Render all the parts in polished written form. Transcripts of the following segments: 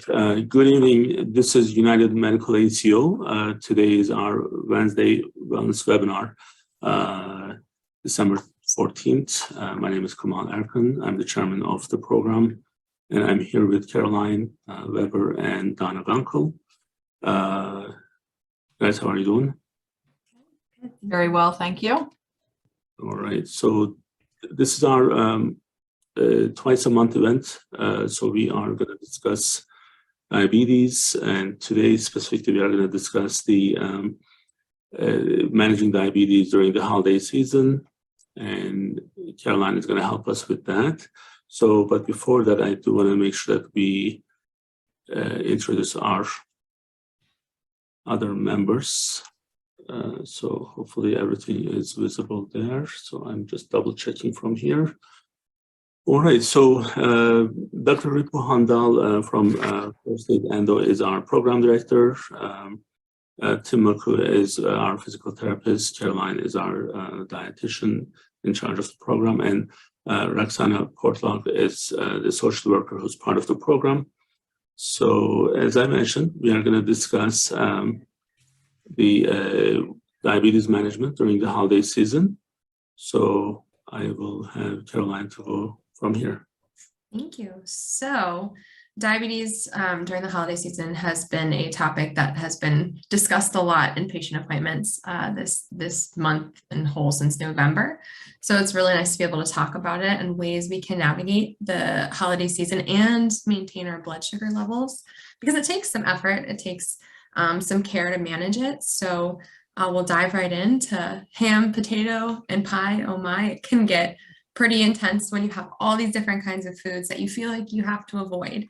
right. Good evening. This is United Medical ACO. Today is our Wednesday wellness webinar, December 14th. My name is Kemal Erkan. I'm the chairman of the program, and I'm here with Caroline Weber and Donna Gunkel. Guys, how are you doing? Very well, thank you. All right. So this is our twice a month event. So we are going to discuss diabetes, and today specifically we are going to discuss the managing diabetes during the holiday season, and Caroline is going to help us with that. So, but before that, I do want to make sure that we introduce our other members. So hopefully everything is visible there. So I'm just double checking from here. All right, so Dr. Ripu Handal from First Aid Endo is our program director. Tim Maku is our physical therapist. Caroline is our dietitian in charge of the program. And Roxana Portlock is the social worker who's part of the program. So as I mentioned, we are going to discuss the diabetes management during the holiday season. So I will have Caroline to go from here. Thank you. So diabetes during the holiday season has been a topic that has been discussed a lot in patient appointments this month and whole since November. So it's really nice to be able to talk about it and ways we can navigate the holiday season and maintain our blood sugar levels, because it takes some effort. It takes some care to manage it. So we'll dive right into ham, potato, and pie. Oh my, it can get pretty intense when you have all these different kinds of foods that you feel like you have to avoid.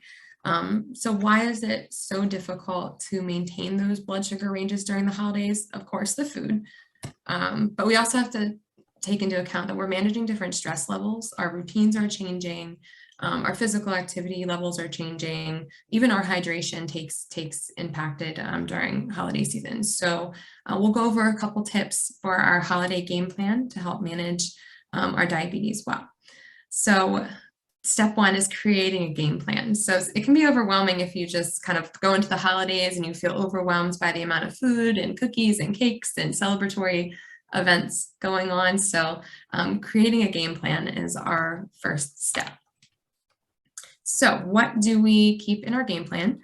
So why is it so difficult to maintain those blood sugar ranges during the holidays? Of course, the food, but we also have to take into account that we're managing different stress levels. Our routines are changing. Our physical activity levels are changing. Even our hydration takes impacted during holiday season. So we'll go over a couple tips for our holiday game plan to help manage our diabetes well. So step one is creating a game plan. So it can be overwhelming if you just kind of go into the holidays and you feel overwhelmed by the amount of food and cookies and cakes and celebratory events going on. So creating a game plan is our first step. So what do we keep in our game plan?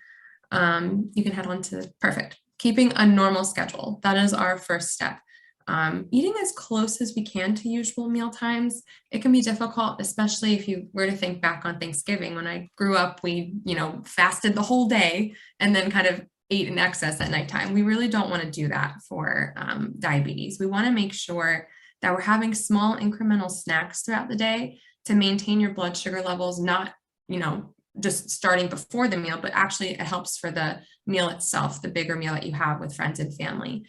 You can head on to perfect. Keeping a normal schedule. That is our first step. Eating as close as we can to usual meal times. It can be difficult, especially if you were to think back on Thanksgiving. When I grew up, we, fasted the whole day and then kind of ate in excess at nighttime. We really don't want to do that for diabetes. We want to make sure that we're having small incremental snacks throughout the day to maintain your blood sugar levels, not, just starting before the meal, but actually it helps for the meal itself, the bigger meal that you have with friends and family.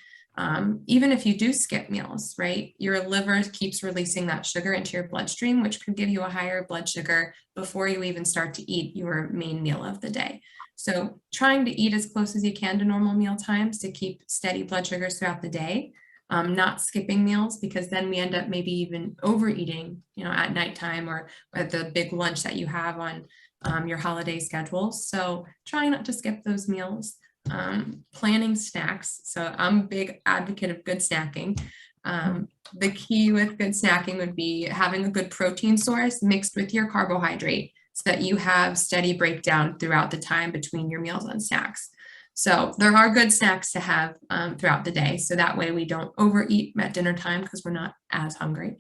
Even if you do skip meals, right, your liver keeps releasing that sugar into your bloodstream, which could give you a higher blood sugar before you even start to eat your main meal of the day. So trying to eat as close as you can to normal meal times to keep steady blood sugars throughout the day, not skipping meals, because then we end up maybe even overeating, at nighttime or at the big lunch that you have on your holiday schedule. So trying not to skip those meals. Planning snacks. So I'm a big advocate of good snacking. The key with good snacking would be having a good protein source mixed with your carbohydrate so that you have steady breakdown throughout the time between your meals and snacks. So there are good snacks to have throughout the day. So that way we don't overeat at dinner time because we're not as hungry.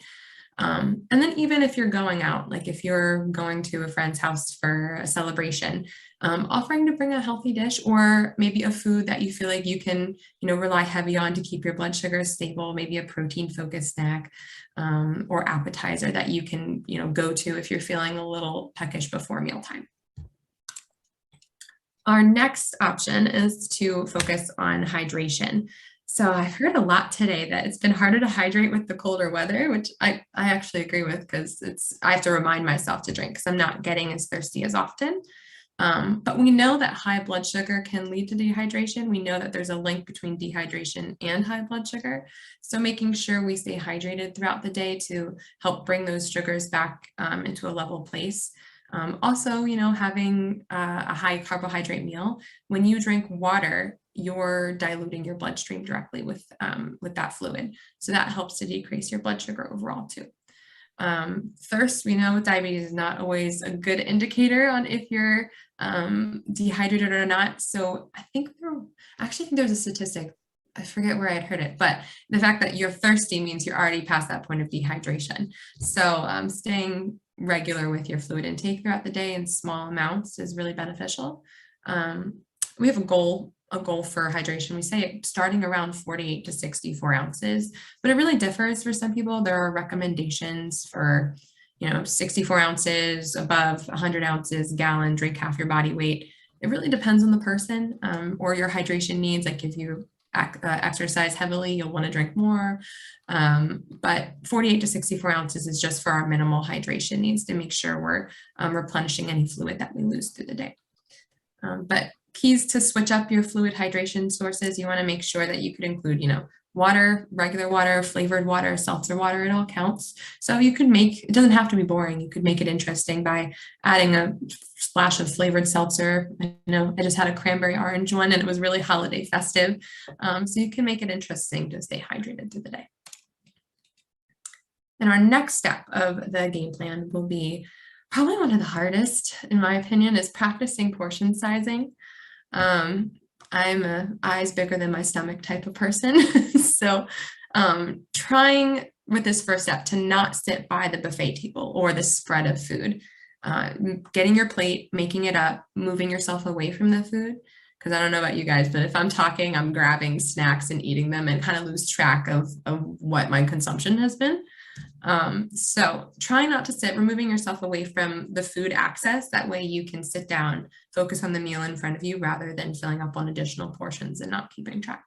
And then even if you're going out, like if you're going to a friend's house for a celebration, offering to bring a healthy dish or maybe a food that you feel like you can, rely heavy on to keep your blood sugar stable, maybe a protein focused snack or appetizer that you can, go to if you're feeling a little peckish before mealtime. Our next option is to focus on hydration. So I've heard a lot today that it's been harder to hydrate with the colder weather, which I actually agree with, because I have to remind myself to drink because I'm not getting as thirsty as often. But we know that high blood sugar can lead to dehydration. We know that there's a link between dehydration and high blood sugar. So making sure we stay hydrated throughout the day to help bring those sugars back into a level place. Also, having a high carbohydrate meal, when you drink water, you're diluting your bloodstream directly with that fluid. So that helps to decrease your blood sugar overall too. Thirst, we know with diabetes is not always a good indicator on if you're dehydrated or not. So I think there's a statistic, I forget where I had heard it, but the fact that you're thirsty means you're already past that point of dehydration. So staying regular with your fluid intake throughout the day in small amounts is really beneficial. We have a goal for hydration. We say starting around 48 to 64 ounces, but it really differs for some people. There are recommendations for, 64 ounces, above 100 ounces, gallon, drink half your body weight. It really depends on the person or your hydration needs. Like if you exercise heavily, you'll want to drink more. But 48 to 64 ounces is just for our minimal hydration needs to make sure we're replenishing any fluid that we lose through the day. But keys to switch up your fluid hydration sources, you want to make sure that you could include, water, regular water, flavored water, seltzer water, it all counts. So you could it doesn't have to be boring. You could make it interesting by adding a splash of flavored seltzer. I just had a cranberry orange one and it was really holiday festive. So you can make it interesting to stay hydrated through the day. And our next step of the game plan will be probably one of the hardest, in my opinion, is practicing portion sizing. I'm a eyes bigger than my stomach type of person. So trying with this first step to not sit by the buffet table or the spread of food, getting your plate, making it up, moving yourself away from the food. Because I don't know about you guys, but if I'm talking, I'm grabbing snacks and eating them and kind of lose track of what my consumption has been. So try not to sit, removing yourself away from the food access. That way you can sit down, focus on the meal in front of you rather than filling up on additional portions and not keeping track.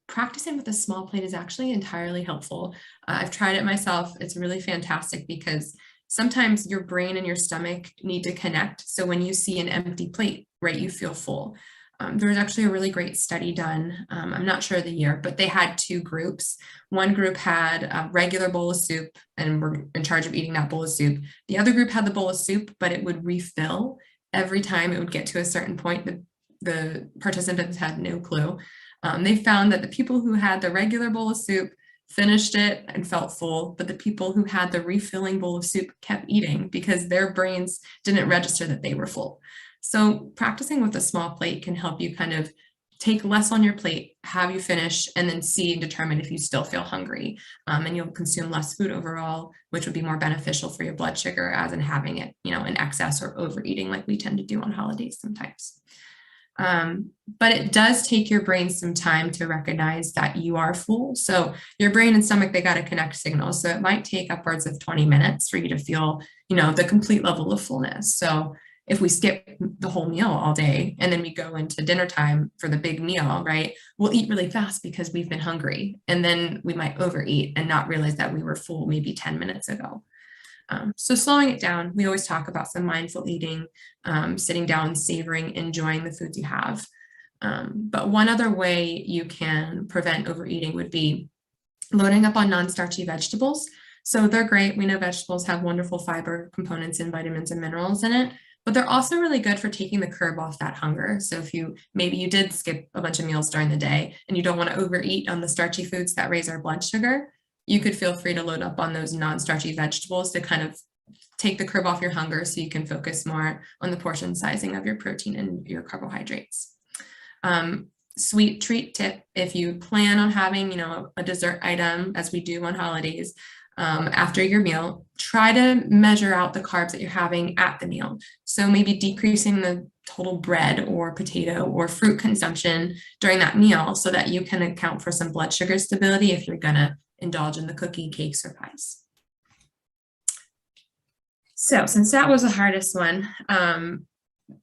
Practicing with a small plate is actually entirely helpful. I've tried it myself. It's really fantastic because sometimes your brain and your stomach need to connect. So when you see an empty plate, right, you feel full. There was actually a really great study done. I'm not sure the year, but they had two groups. One group had a regular bowl of soup and were in charge of eating that bowl of soup. The other group had the bowl of soup, but it would refill every time it would get to a certain point. The participants had no clue. They found that the people who had the regular bowl of soup finished it and felt full, but the people who had the refilling bowl of soup kept eating because their brains didn't register that they were full. So practicing with a small plate can help you kind of take less on your plate, have you finish, and then see and determine if you still feel hungry. And you'll consume less food overall, which would be more beneficial for your blood sugar as in having it, in excess or overeating like we tend to do on holidays sometimes. But it does take your brain some time to recognize that you are full. So your brain and stomach, they got to connect signals. So it might take upwards of 20 minutes for you to feel, the complete level of fullness. So if we skip the whole meal all day and then we go into dinner time for the big meal, right, we'll eat really fast because we've been hungry. And then we might overeat and not realize that we were full maybe 10 minutes ago. So slowing it down, we always talk about some mindful eating, sitting down, savoring, enjoying the foods you have. But one other way you can prevent overeating would be loading up on non-starchy vegetables. So they're great. We know vegetables have wonderful fiber components and vitamins and minerals in it, but they're also really good for taking the curb off that hunger. So if maybe you did skip a bunch of meals during the day and you don't want to overeat on the starchy foods that raise our blood sugar, you could feel free to load up on those non-starchy vegetables to kind of take the curb off your hunger so you can focus more on the portion sizing of your protein and your carbohydrates. Sweet treat tip, if you plan on having, a dessert item as we do on holidays, after your meal, try to measure out the carbs that you're having at the meal. So maybe decreasing the total bread or potato or fruit consumption during that meal so that you can account for some blood sugar stability if you're gonna indulge in the cookie, cakes, or pies. So since that was the hardest one,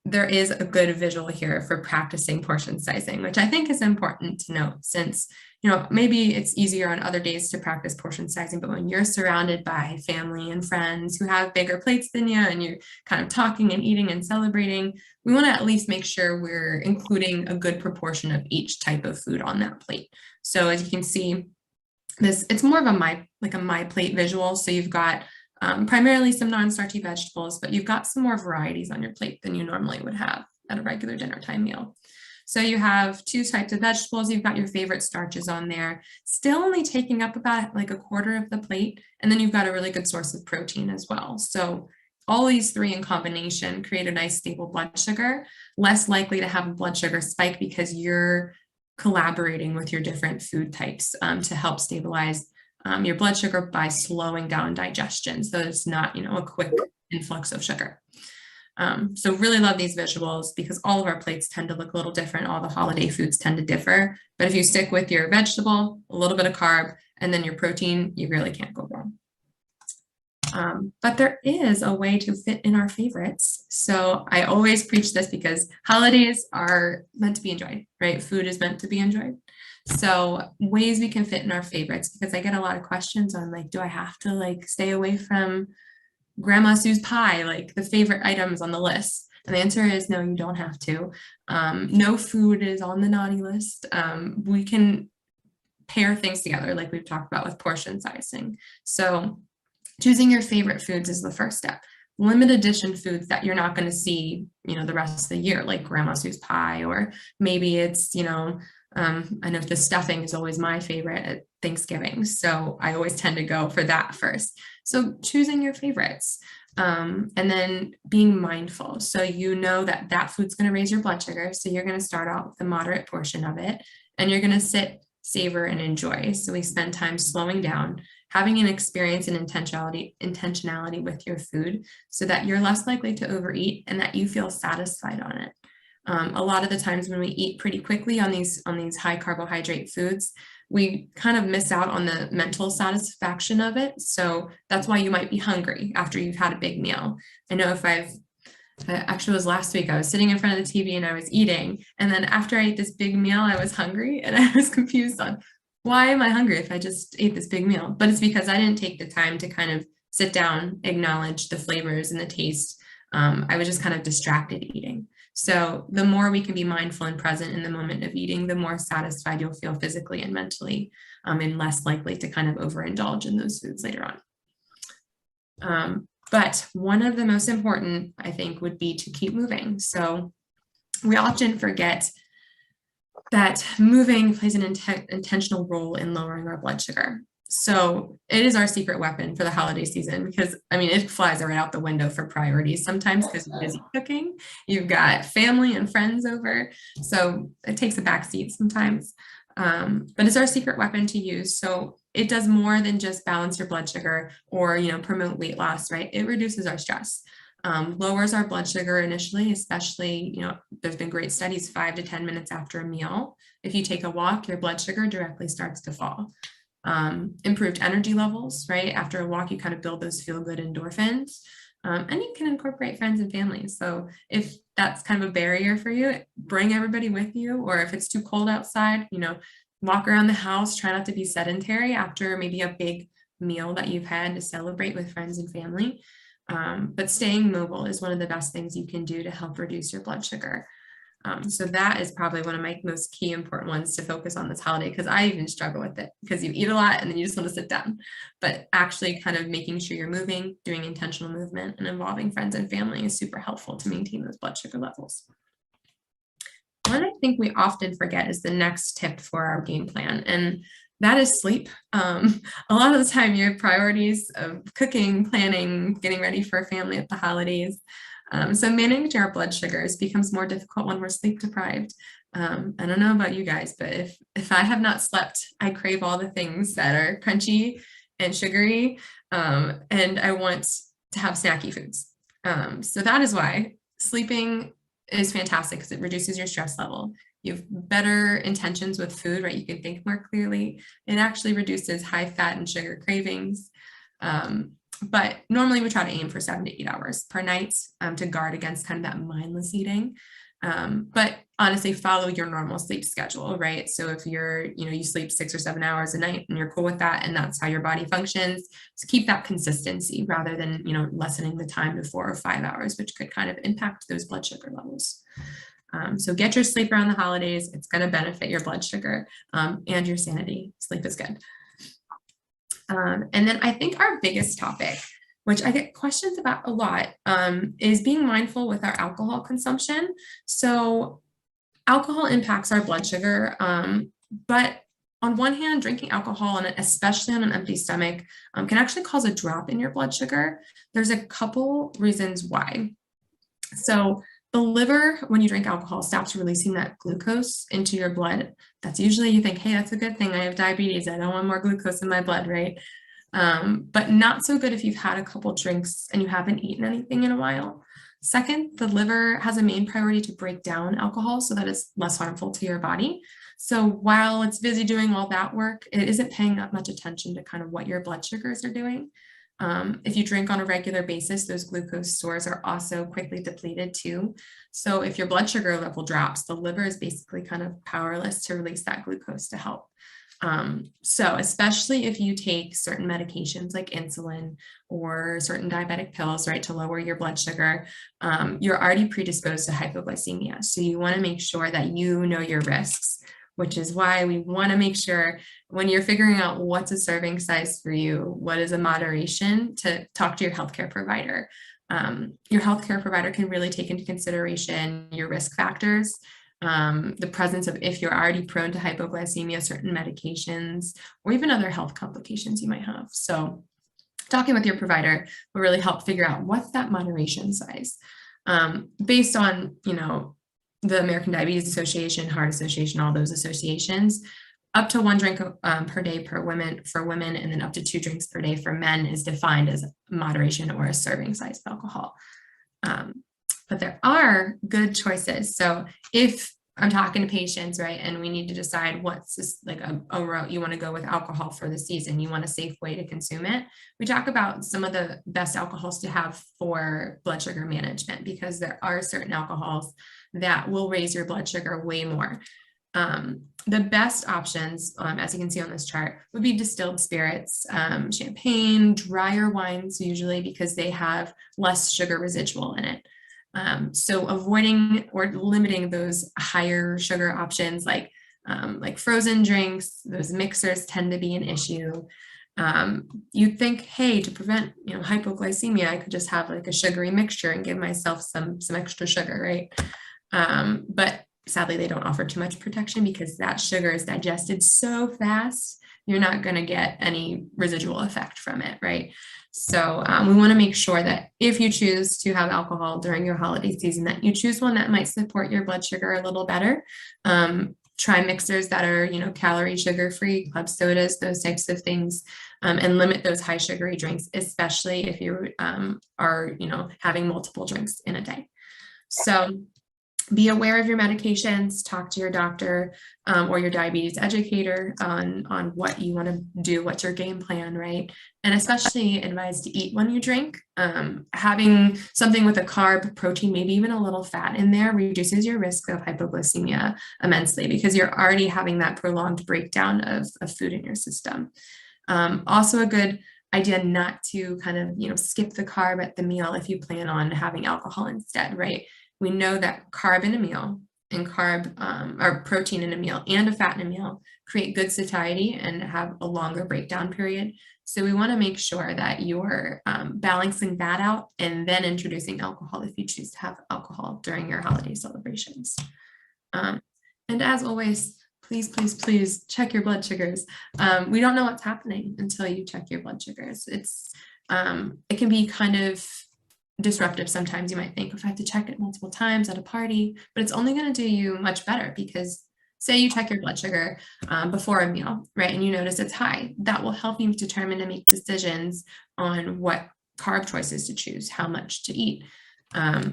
there is a good visual here for practicing portion sizing, which I think is important to note since, maybe it's easier on other days to practice portion sizing, but when you're surrounded by family and friends who have bigger plates than you and you're kind of talking and eating and celebrating, we want to at least make sure we're including a good proportion of each type of food on that plate. So as you can see, it's more of a my plate visual. So you've got primarily some non-starchy vegetables, but you've got some more varieties on your plate than you normally would have at a regular dinner time meal. So you have 2 types of vegetables, you've got your favorite starches on there, still only taking up about like a quarter of the plate, and then you've got a really good source of protein as well. So all these 3 in combination create a nice stable blood sugar, less likely to have a blood sugar spike because you're collaborating with your different food types to help stabilize your blood sugar by slowing down digestion. So it's not, a quick influx of sugar. So really love these visuals because all of our plates tend to look a little different. All the holiday foods tend to differ, but if you stick with your vegetable, a little bit of carb, and then your protein, you really can't go wrong. But there is a way to fit in our favorites. So I always preach this because holidays are meant to be enjoyed, right? Food is meant to be enjoyed. So ways we can fit in our favorites, because I get a lot of questions on like, do I have to like stay away from Grandma Sue's pie, like the favorite items on the list? And the answer is no, you don't have to. No food is on the naughty list. We can pair things together like we've talked about with portion sizing. So choosing your favorite foods is the first step. Limited edition foods that you're not going to see, the rest of the year, like Grandma Sue's pie, or maybe it's, I know the stuffing is always my favorite at Thanksgiving. So I always tend to go for that first. So choosing your favorites and then being mindful. So that food's going to raise your blood sugar. So you're going to start out with the moderate portion of it and you're going to sit, savor, and enjoy. So we spend time slowing down, having an experience and intentionality with your food so that you're less likely to overeat and that you feel satisfied on it. A lot of the times when we eat pretty quickly on these high carbohydrate foods, we kind of miss out on the mental satisfaction of it. So that's why you might be hungry after you've had a big meal. I know actually it was last week, I was sitting in front of the TV and I was eating. And then after I ate this big meal, I was hungry and I was confused on why am I hungry if I just ate this big meal? But it's because I didn't take the time to kind of sit down, acknowledge the flavors and the taste. I was just kind of distracted eating. So the more we can be mindful and present in the moment of eating, the more satisfied you'll feel physically and mentally, and less likely to kind of overindulge in those foods later on. But one of the most important, I think, would be to keep moving. So we often forget that moving plays an intentional role in lowering our blood sugar. So it is our secret weapon for the holiday season because, it flies right out the window for priorities sometimes because you're busy cooking, you've got family and friends over, so it takes a back seat sometimes. But it's our secret weapon to use. So it does more than just balance your blood sugar or, promote weight loss, right? It reduces our stress, lowers our blood sugar initially, especially, there's been great studies 5 to 10 minutes after a meal. If you take a walk, your blood sugar directly starts to fall. Improved energy levels, right? After a walk, you kind of build those feel good endorphins. And you can incorporate friends and family. So if that's kind of a barrier for you, bring everybody with you. Or if it's too cold outside, walk around the house, try not to be sedentary after maybe a big meal that you've had to celebrate with friends and family. But staying mobile is one of the best things you can do to help reduce your blood sugar. So that is probably one of my most key important ones to focus on this holiday, because I even struggle with it because you eat a lot and then you just want to sit down, but actually kind of making sure you're moving, doing intentional movement and involving friends and family is super helpful to maintain those blood sugar levels. One I think we often forget is the next tip for our game plan, and that is sleep. A lot of the time your priorities of cooking, planning, getting ready for a family at the holidays. So managing our blood sugars becomes more difficult when we're sleep deprived. I don't know about you guys, but if I have not slept, I crave all the things that are crunchy and sugary, and I want to have snacky foods. So that is why sleeping is fantastic because it reduces your stress level. You have better intentions with food, right? You can think more clearly. It actually reduces high fat and sugar cravings. But normally we try to aim for 7 to 8 hours per night to guard against kind of that mindless eating. But honestly, follow your normal sleep schedule, right? So if you sleep 6 or 7 hours a night and you're cool with that, and that's how your body functions, so keep that consistency rather than, lessening the time to 4 or 5 hours, which could kind of impact those blood sugar levels. So get your sleep around the holidays. It's going to benefit your blood sugar and your sanity. Sleep is good. And then I think our biggest topic which I get questions about a lot, is being mindful with our alcohol consumption. So alcohol impacts our blood sugar, but on one hand, drinking alcohol, and especially on an empty stomach, can actually cause a drop in your blood sugar. There's a couple reasons why. So the liver, when you drink alcohol, stops releasing that glucose into your blood. That's usually, you think, hey, that's a good thing. I have diabetes. I don't want more glucose in my blood, right? But not so good if you've had a couple drinks and you haven't eaten anything in a while. Second, the liver has a main priority to break down alcohol so that it's less harmful to your body. So while it's busy doing all that work, it isn't paying that much attention to kind of what your blood sugars are doing. If you drink on a regular basis, those glucose stores are also quickly depleted too. So if your blood sugar level drops, the liver is basically kind of powerless to release that glucose to help. So especially if you take certain medications like insulin or certain diabetic pills, right, to lower your blood sugar, you're already predisposed to hypoglycemia. So you want to make sure that you know your risks, which is why we want to make sure when you're figuring out what's a serving size for you, what is a moderation, to talk to your healthcare provider. Your healthcare provider can really take into consideration your risk factors, the presence of, if you're already prone to hypoglycemia, certain medications, or even other health complications you might have. So talking with your provider will really help figure out what's that moderation size. Based on, the American Diabetes Association, Heart Association, all those associations, up to 1 drink per day for women, and then up to 2 drinks per day for men is defined as moderation or a serving size of alcohol. But there are good choices. So if I'm talking to patients, right, and we need to decide what's this, like a route you want to go with alcohol for the season, you want a safe way to consume it, we talk about some of the best alcohols to have for blood sugar management, because there are certain alcohols that will raise your blood sugar way more. The best options, as you can see on this chart, would be distilled spirits, champagne, drier wines, usually because they have less sugar residual in it. So avoiding or limiting those higher sugar options like frozen drinks, those mixers tend to be an issue. You'd think, hey, to prevent hypoglycemia, I could just have like a sugary mixture and give myself some extra sugar, right? But sadly, they don't offer too much protection because that sugar is digested so fast, you're not going to get any residual effect from it, right? So we want to make sure that if you choose to have alcohol during your holiday season, that you choose one that might support your blood sugar a little better. Try mixers that are, calorie sugar-free, club sodas, those types of things, and limit those high sugary drinks, especially if you are, having multiple drinks in a day. So be aware of your medications, talk to your doctor or your diabetes educator on what you want to do, what's your game plan, right? And especially advise to eat when you drink. Having something with a carb, protein, maybe even a little fat in there reduces your risk of hypoglycemia immensely, because you're already having that prolonged breakdown of food in your system. Also a good idea not to kind of, skip the carb at the meal if you plan on having alcohol instead, right? We know that carb in a meal and or protein in a meal and a fat in a meal create good satiety and have a longer breakdown period. So we want to make sure that you're balancing that out and then introducing alcohol if you choose to have alcohol during your holiday celebrations. And as always, please check your blood sugars. We don't know what's happening until you check your blood sugars. It can be kind of disruptive sometimes. You might think, if I have to check it multiple times at a party, but it's only going to do you much better, because say you check your blood sugar before a meal, right, and you notice it's high, that will help you determine to make decisions on what carb choices to choose, how much to eat,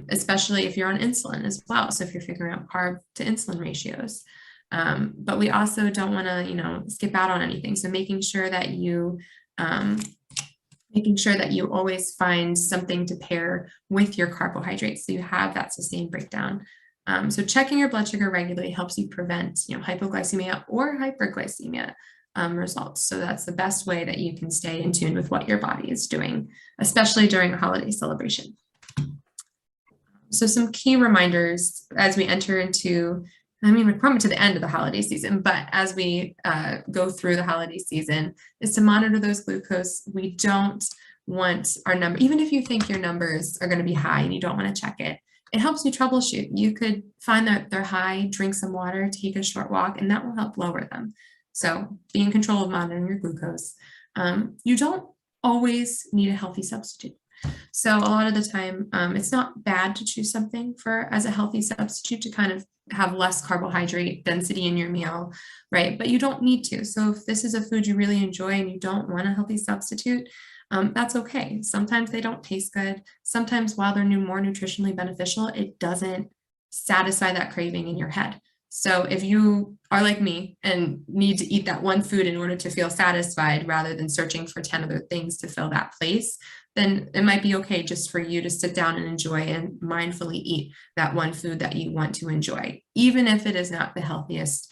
especially if you're on insulin as well. So if you're figuring out carb to insulin ratios, but we also don't want to, skip out on anything. So making sure that you always find something to pair with your carbohydrates, so you have that sustained breakdown. So checking your blood sugar regularly helps you prevent, hypoglycemia or hyperglycemia results. So that's the best way that you can stay in tune with what your body is doing, especially during a holiday celebration. So some key reminders as we enter into, we're coming to the end of the holiday season, but as we go through the holiday season, is to monitor those glucose. We don't want our number, even if you think your numbers are going to be high and you don't want to check it, it helps you troubleshoot. You could find that they're high, drink some water, take a short walk, and that will help lower them. So be in control of monitoring your glucose. You don't always need a healthy substitute. So a lot of the time, it's not bad to choose something as a healthy substitute to kind of have less carbohydrate density in your meal, right? But you don't need to. So if this is a food you really enjoy and you don't want a healthy substitute, that's okay. Sometimes they don't taste good. Sometimes while they're more nutritionally beneficial, it doesn't satisfy that craving in your head. So if you are like me and need to eat that one food in order to feel satisfied rather than searching for 10 other things to fill that place, then it might be okay just for you to sit down and enjoy and mindfully eat that one food that you want to enjoy, even if it is not the healthiest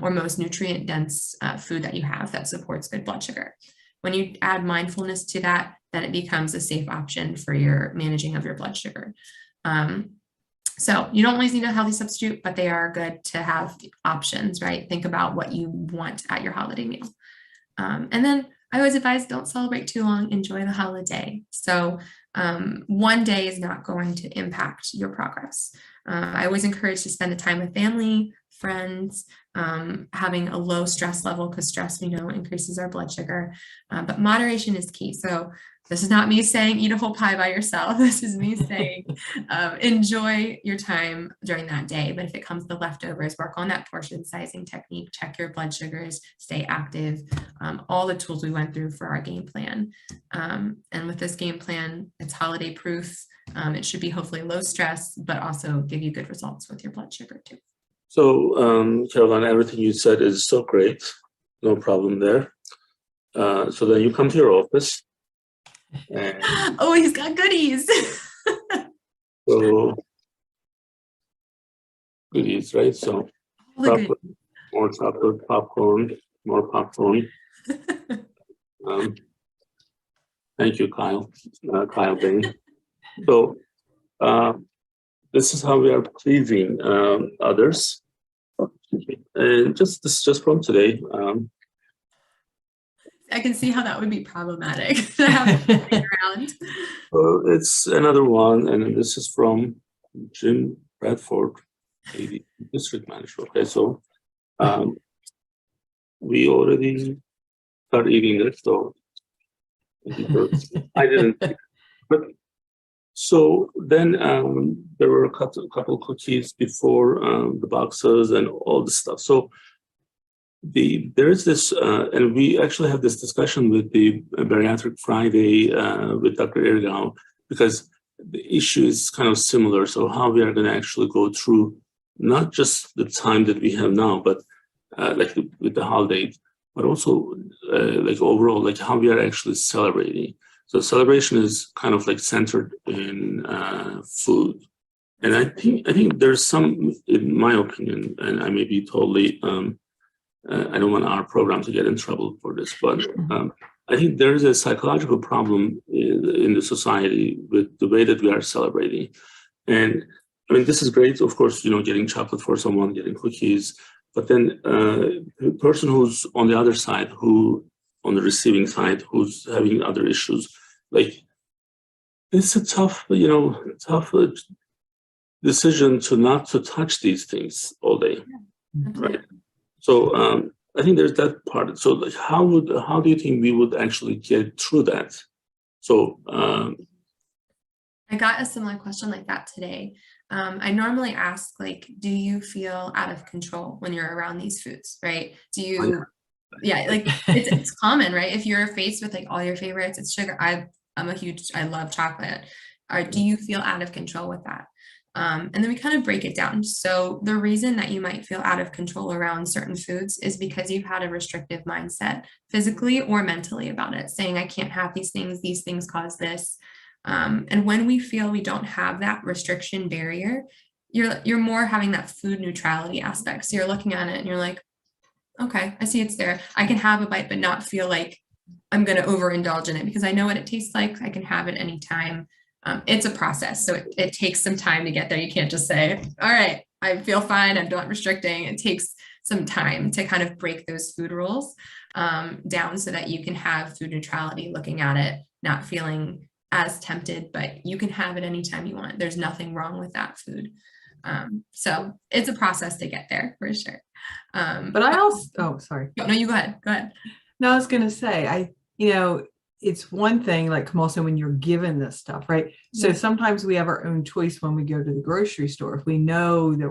or most nutrient dense food that you have that supports good blood sugar. When you add mindfulness to that, then it becomes a safe option for your managing of your blood sugar. So you don't always need a healthy substitute, but they are good to have options, right? Think about what you want at your holiday meal. And then I always advise don't celebrate too long, enjoy the holiday. So one day is not going to impact your progress. I always encourage to spend the time with family, friends, having a low stress level, because stress, we know, increases our blood sugar, but moderation is key. So this is not me saying eat a whole pie by yourself. This is me saying enjoy your time during that day. But if it comes to leftovers, work on that portion sizing technique, check your blood sugars, stay active, all the tools we went through for our game plan. And with this game plan, it's holiday proof. It should be hopefully low stress, but also give you good results with your blood sugar too. So, Caroline, everything you said is so great. No problem there. So then you come to your office. And oh, he's got goodies. so goodies, right? So chocolate, more chocolate, popcorn, more popcorn. Thank you, Kyle Bain. So this is how we are pleasing others. And just from today. I can see how that would be problematic to have around. So it's another one, and this is from Jim Bradford, AD district manager. Okay, so we already started eating it, so I didn't. But so then there were a couple cookies before the boxes and all this stuff. So there is this, and we actually have this discussion with the Bariatric Friday with Dr. Erkan, because the issue is kind of similar. So how we are going to actually go through not just the time that we have now, but like with the holidays, but also like overall, like how we are actually celebrating. So celebration is kind of like centered in food. And I think there's some, in my opinion, and I may be totally, I don't want our program to get in trouble for this, but I think there is a psychological problem in the society with the way that we are celebrating. And I mean, this is great, of course, you know, getting chocolate for someone, getting cookies, but then the person who's on the other side, who on the receiving side, who's having other issues, like it's a tough, you know, decision to not to touch these things all day, right? So I think there's that part. So like, how do you think we would actually get through that? So I got a similar question like that today. I normally ask, like, do you feel out of control when you're around these foods, right? Do you, yeah, like it's common, right? If you're faced with like all your favorites, it's sugar. I love chocolate. Or do you feel out of control with that? And then we kind of break it down. So the reason that you might feel out of control around certain foods is because you've had a restrictive mindset, physically or mentally, about it, saying, I can't have these things cause this. And when we feel we don't have that restriction barrier, you're more having that food neutrality aspect. So you're looking at it and you're like, okay, I see it's there. I can have a bite, but not feel like I'm going to overindulge in it because I know what it tastes like. I can have it anytime. It's a process. So it takes some time to get there. You can't just say, all right, I feel fine, I'm not restricting. It takes some time to kind of break those food rules down so that you can have food neutrality, looking at it not feeling as tempted, but you can have it anytime you want. There's nothing wrong with that food. So it's a process to get there for sure. But I also, oh, sorry. No, you go ahead. Go ahead. No, I was going to say, it's one thing, like Kamal said, when you're given this stuff, right? So Yeah. sometimes we have our own choice when we go to the grocery store. If we know that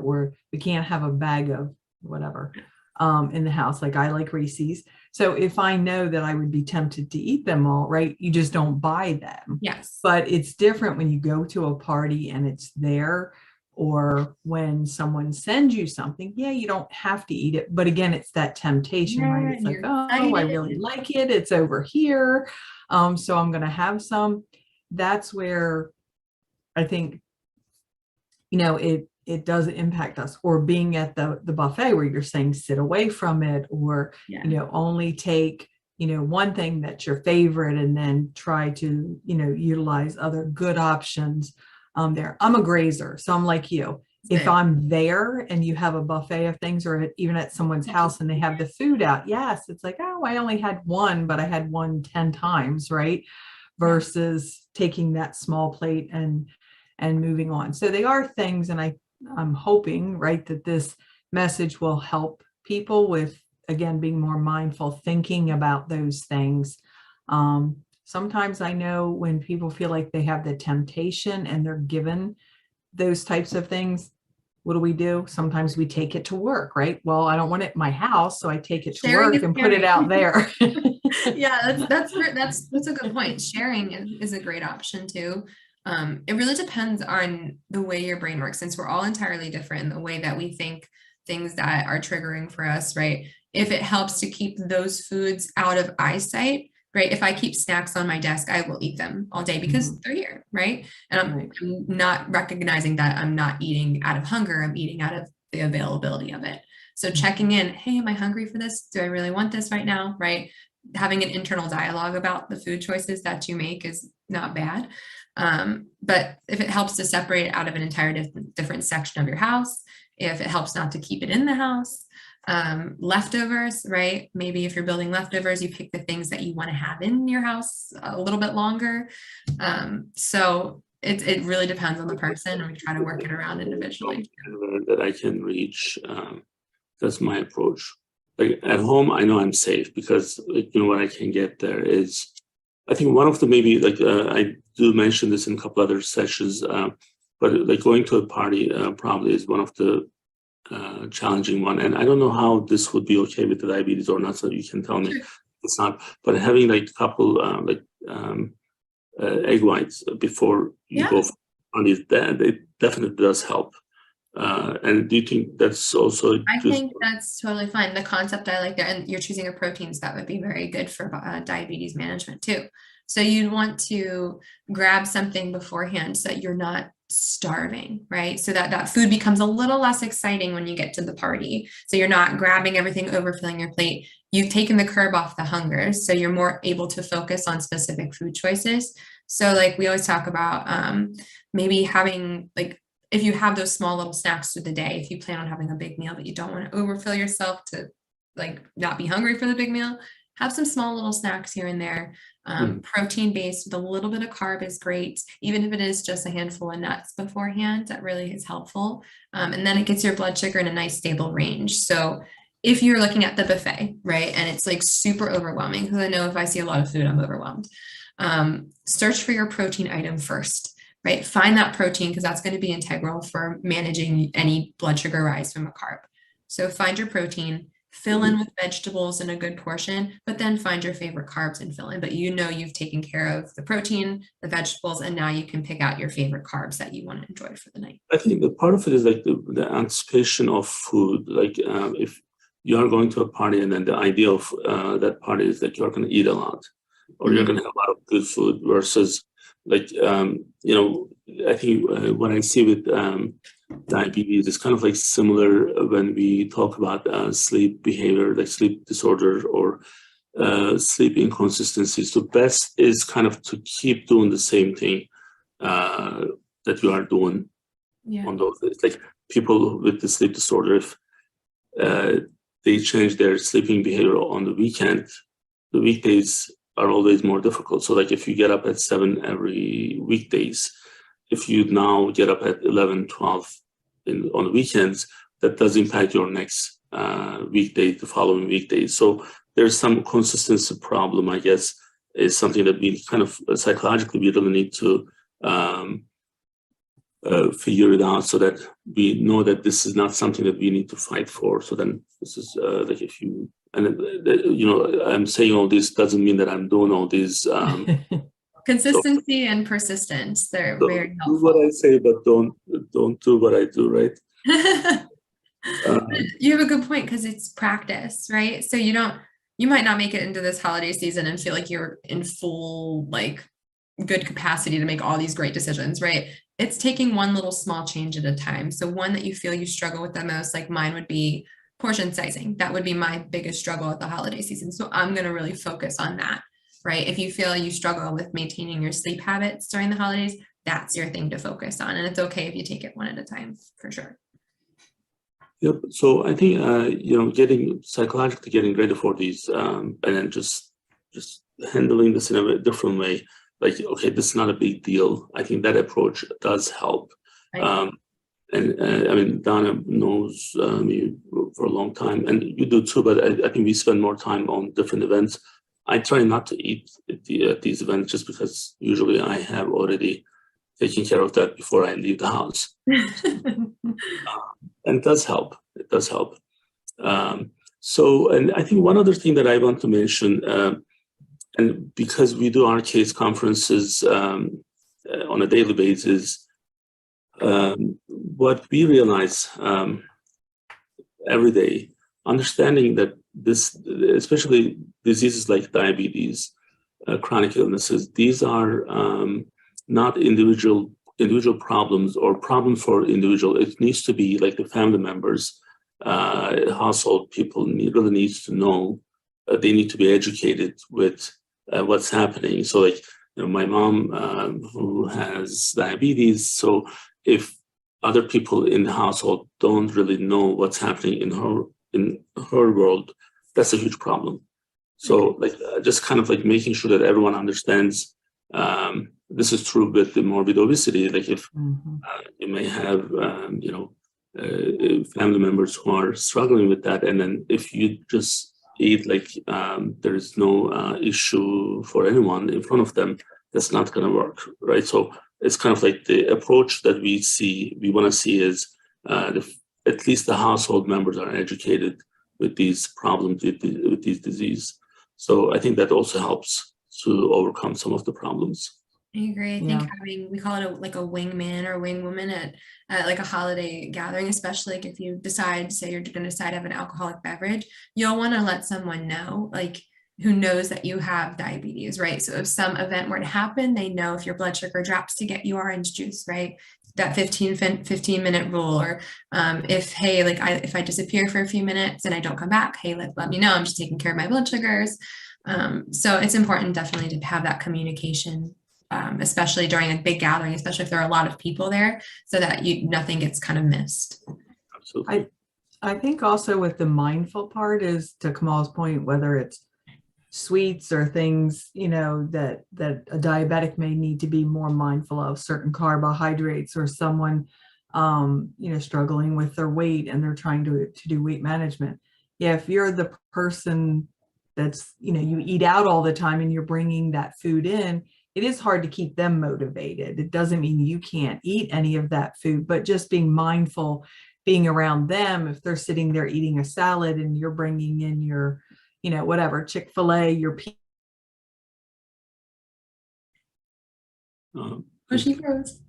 we can't have a bag of whatever in the house, like I like Reese's. So if I know that I would be tempted to eat them all, right? You just don't buy them. Yes. But it's different when you go to a party and it's there, or when someone sends you something. Yeah, you don't have to eat it, but again, it's that temptation, right? It's like, You're oh, I excited. really like it. It's over here. So I'm going to have some. That's where I think, it does impact us. Or being at the buffet where you're saying sit away from it, or, Yeah. only take, one thing that's your favorite and then try to, utilize other good options there. I'm a grazer, so I'm like you. If Same. I'm there and you have a buffet of things, or even at someone's house and they have the food out, yes, it's like, oh, I only had one, but I had one 10 times, right? Versus taking that small plate and moving on. So they are things, and I'm hoping, right, that this message will help people with, again, being more mindful, thinking about those things. Sometimes I know when people feel like they have the temptation and they're given those types of things, what do? Sometimes we take it to work, right? Well, I don't want it in my house, so I take it to Sharing work is and put it caring. out there. Yeah, that's a good point. Sharing is a great option too. It really depends on the way your brain works, since we're all entirely different in the way that we think things that are triggering for us, right? If it helps to keep those foods out of eyesight, right? If I keep snacks on my desk, I will eat them all day because they're here, right? And Right. I'm not recognizing that I'm not eating out of hunger, I'm eating out of the availability of it. So checking in, hey, am I hungry for this? Do I really want this right now, right? Having an internal dialogue about the food choices that you make is not bad. But if it helps to separate it out of an entire different section of your house, if it helps not to keep it in the house, leftovers, right? Maybe if you're building leftovers, you pick the things that you want to have in your house a little bit longer. So it really depends on the person, and we try to work it around individually. That I can reach. That's my approach. Like at home, I know I'm safe because what I can get there is, I think one of the maybe I do mention this in a couple other sessions, but like going to a party probably is one of the challenging one. And I don't know how this would be okay with the diabetes or not, so you can tell me it's not. But having like a couple egg whites before you go for parties, that it definitely does help. And do you think that's also? I think that's totally fine. The concept I like there, and you're choosing a proteins that would be very good for diabetes management too. So you'd want to grab something beforehand so that you're not starving, right? So that food becomes a little less exciting when you get to the party. So you're not grabbing everything, overfilling your plate. You've taken the curb off the hunger, so you're more able to focus on specific food choices. So like we always talk about maybe having if you have those small little snacks through the day, if you plan on having a big meal, but you don't want to overfill yourself to not be hungry for the big meal, have some small little snacks here and there. Protein based with a little bit of carb is great. Even if it is just a handful of nuts beforehand, that really is helpful. And then it gets your blood sugar in a nice stable range. So if you're looking at the buffet, right, and it's like super overwhelming, because I know if I see a lot of food, I'm overwhelmed. Search for your protein item first. Right? Find that protein, because that's going to be integral for managing any blood sugar rise from a carb. So find your protein, fill in with vegetables in a good portion, but then find your favorite carbs and fill in. But you've taken care of the protein, the vegetables, and now you can pick out your favorite carbs that you want to enjoy for the night. I think the part of it is like the anticipation of food. Like if you are going to a party and then the idea of that party is that you're going to eat a lot, or you're going to have a lot of good food versus I think what I see with diabetes is kind of like similar when we talk about sleep behavior, like sleep disorder or sleep inconsistencies. So best is kind of to keep doing the same thing that you are doing on those days. Like people with the sleep disorder, if they change their sleeping behavior on the weekend, the weekdays are always more difficult. So like if you get up at 7 every weekdays, if you now get up at 11, 12 on the weekends, that does impact your next weekday, the following weekdays. So there's some consistency problem, I guess, is something that we kind of psychologically, we really need to figure it out so that we know that this is not something that we need to fight for. So then this is like if you, and you know, I'm saying all this doesn't mean that I'm doing all these. Consistency and persistence, they're very helpful. Do what I say, but don't do what I do, right? You have a good point, because it's practice, right? So you might not make it into this holiday season and feel like you're in full, like, good capacity to make all these great decisions, right? It's taking one little small change at a time. So one that you feel you struggle with the most, like mine would be portion sizing. That would be my biggest struggle at the holiday season. So I'm going to really focus on that, right? If you feel you struggle with maintaining your sleep habits during the holidays, that's your thing to focus on. And it's okay if you take it one at a time, for sure. Yep. So I think, you know, psychologically getting ready for these, and then just handling this in a different way. Like, okay, this is not a big deal. I think that approach does help. Right. And I mean, Donna knows me for a long time, and you do too, but I think we spend more time on different events. I try not to eat at these events just because usually I have already taken care of that before I leave the house. And it does help. It does help. So, and I think one other thing that I want to mention, and because we do our case conferences on a daily basis, what we realize every day, understanding that this, especially diseases like diabetes, chronic illnesses, these are not individual problems or problems for individual. It needs to be like the family members, household people really needs to know. They need to be educated with what's happening. So like, you know, my mom who has diabetes, so if other people in the household don't really know what's happening in her world, that's a huge problem. So like just kind of like making sure that everyone understands. This is true with the morbid obesity. Like if you may have, you know, family members who are struggling with that, and then if you just eat like there is no issue for anyone in front of them, that's not going to work, right? So it's kind of like the approach that we want to see is at least the household members are educated with these problems, with these disease. So I think that also helps to overcome some of the problems. I agree. I think having, we call it like a wingman or wingwoman at like a holiday gathering, especially like if you decide, say you're going to decide to have an alcoholic beverage, you'll want to let someone know, like, who knows that you have diabetes, right? So if some event were to happen, they know if your blood sugar drops to get you orange juice, right? That 15-minute rule, or if, hey, like if I disappear for a few minutes and I don't come back, hey, let me know, I'm just taking care of my blood sugars. So it's important definitely to have that communication, especially during a big gathering, especially if there are a lot of people there, so that nothing gets kind of missed. Absolutely. I think also with the mindful part is, to Kemal's point, whether it's sweets or things, you know, that a diabetic may need to be more mindful of, certain carbohydrates, or someone, you know, struggling with their weight and they're trying to do weight management. Yeah, if you're the person that's, you know, you eat out all the time and you're bringing that food in, it is hard to keep them motivated. It doesn't mean you can't eat any of that food, but just being mindful, being around them, if they're sitting there eating a salad and you're bringing in your, you know, whatever, Chick-fil-A, your She goes.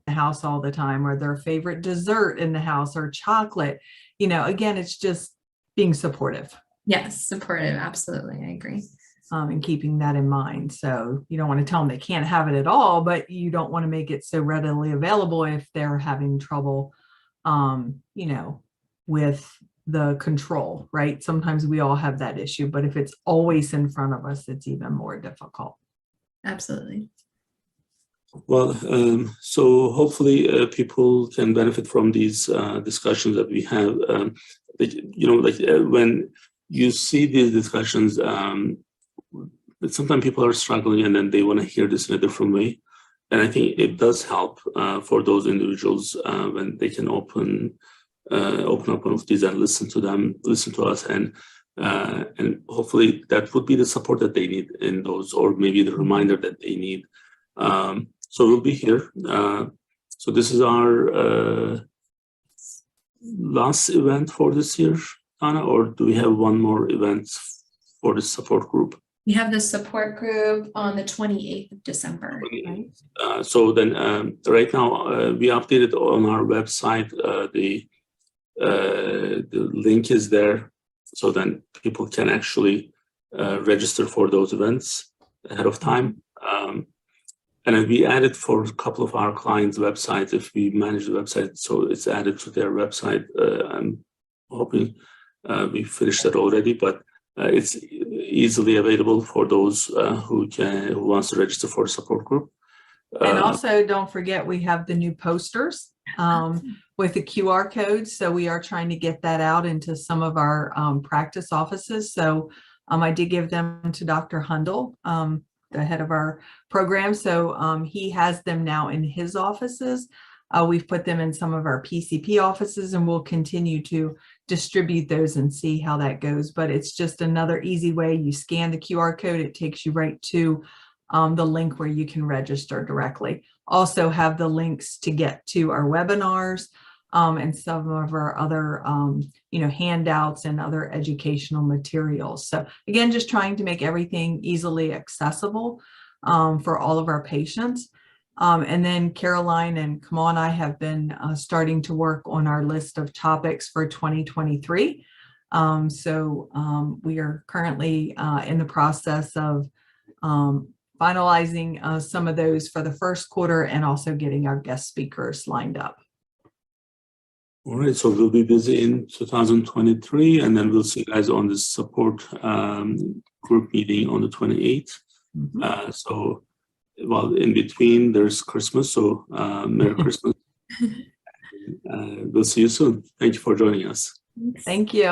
the house all the time, or their favorite dessert in the house, or chocolate, you know, again, it's just being supportive. Yes, supportive. Absolutely. I agree. And keeping that in mind. So you don't want to tell them they can't have it at all, but you don't want to make it so readily available if they're having trouble, you know, with the control, right? Sometimes we all have that issue, but if it's always in front of us, it's even more difficult. Absolutely. Well, so hopefully people can benefit from these discussions that we have. You know, like when you see these discussions, sometimes people are struggling and then they want to hear this in a different way. And I think it does help for those individuals when they can open up one of these and listen to us, and hopefully that would be the support that they need in those, or maybe the reminder that they need. So we'll be here. So this is our last event for this year, Donna, or do we have one more event for the support group? We have the support group on the 28th of December. Right. So then right now we updated on our website, the link is there, so then people can actually register for those events ahead of time. And then we added for a couple of our clients' websites, if we manage the website, so it's added to their website. I'm hoping we finished that already, but it's easily available for those who wants to register for the support group. And also, don't forget, we have the new posters with the QR codes. So we are trying to get that out into some of our practice offices. So I did give them to Dr. Hundle, the head of our program. So he has them now in his offices. We've put them in some of our PCP offices, and we'll continue to distribute those and see how that goes. But it's just another easy way. You scan the QR code, it takes you right to the link where you can register directly. Also have the links to get to our webinars and some of our other handouts and other educational materials. So again, just trying to make everything easily accessible for all of our patients. And then Caroline and Kemal and I have been starting to work on our list of topics for 2023. So we are currently in the process of finalizing some of those for the first quarter, and also getting our guest speakers lined up. All right, so we'll be busy in 2023, and then we'll see you guys on the support group meeting on the 28th. Mm-hmm. So, well, in between there's Christmas, so Merry Christmas. We'll see you soon. Thank you for joining us. Thank you.